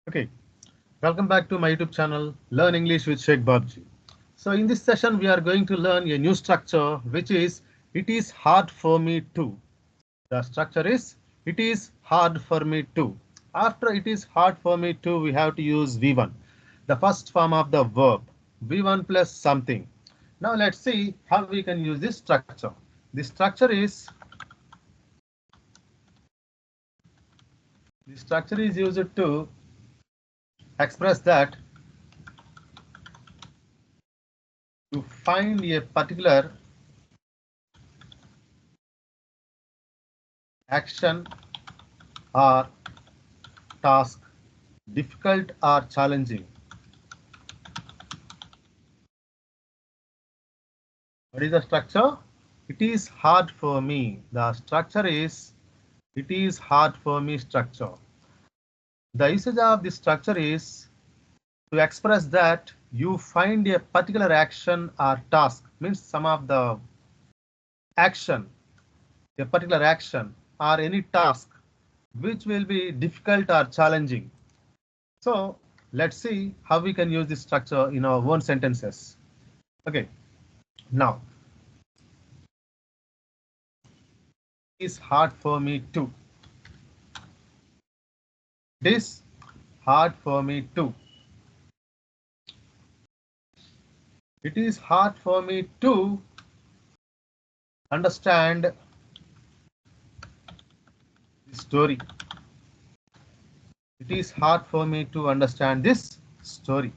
Okay, welcome back to my YouTube channel, Learn English with Shaik Babji. So in this session, we are going to learn a new structure, which is, it is hard for me to. The structure is, it is hard for me to. After it is hard for me to, we have to use V1, the first form of the verb, V1 plus something. Now let's see how we can use this structure. The structure is used to express that you find a particular action or task difficult or challenging. What is the structure? It is hard for me. The structure is, it is hard for me structure. The usage of this structure is to express that you find a particular action or task, means some of the action, a particular action or any task which will be difficult or challenging. So let's see how we can use this structure in our own sentences. Okay, now it is hard for me to. It is hard for me to. It is hard for me to understand the story. It is hard for me to understand this story.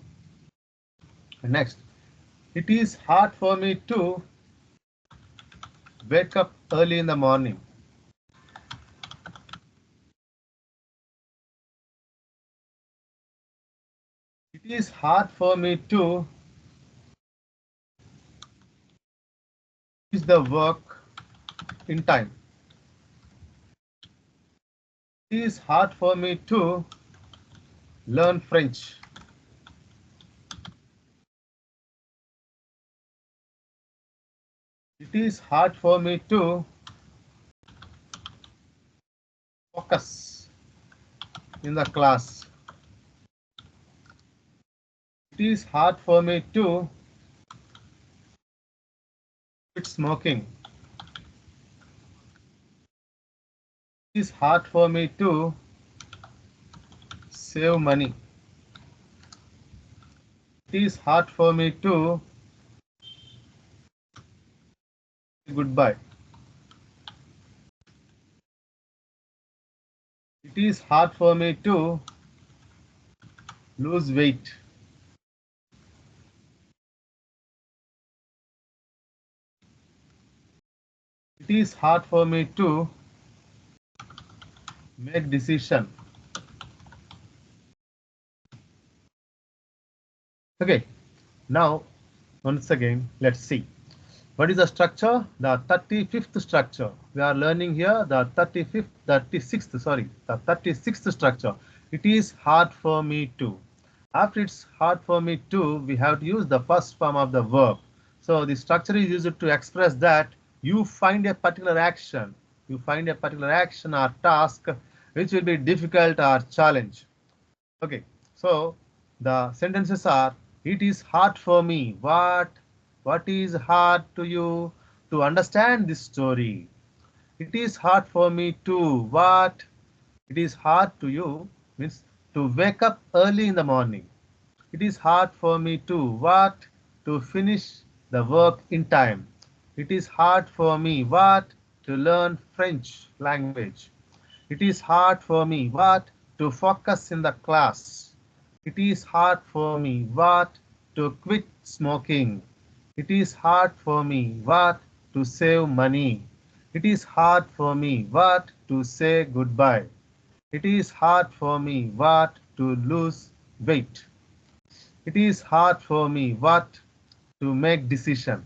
Next, it is hard for me to wake up early in the morning. It is hard for me to finish the work in time. It is hard for me to learn French. It is hard for me to focus in the class. It is hard for me to quit smoking. It is hard for me to save money. It is hard for me to say goodbye. It is hard for me to lose weight. It is hard for me to make decision. Okay, now once again let's see. What is the structure? The 35th structure. We are learning here the 36th structure. It is hard for me to. After it's hard for me to, we have to use the first form of the verb. So the structure is used to express that you find a particular action. You find a particular action or task which will be difficult or challenge. Okay, so the sentences are, it is hard for me. What is hard to you to understand this story? It is hard for me to what? It is hard to you means to wake up early in the morning. It is hard for me to what? To finish the work in time. It is hard for me what? To learn French language. It is hard for me what? To focus in the class. It is hard for me what? To quit smoking. It is hard for me what? To save money. It is hard for me what? To say goodbye. It is hard for me what? To lose weight. It is hard for me what? To make decision.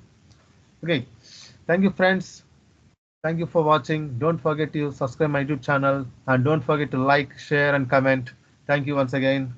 Okay, thank you friends. Thank you for watching. Don't forget to subscribe my YouTube channel and don't forget to like, share and comment. Thank you once again.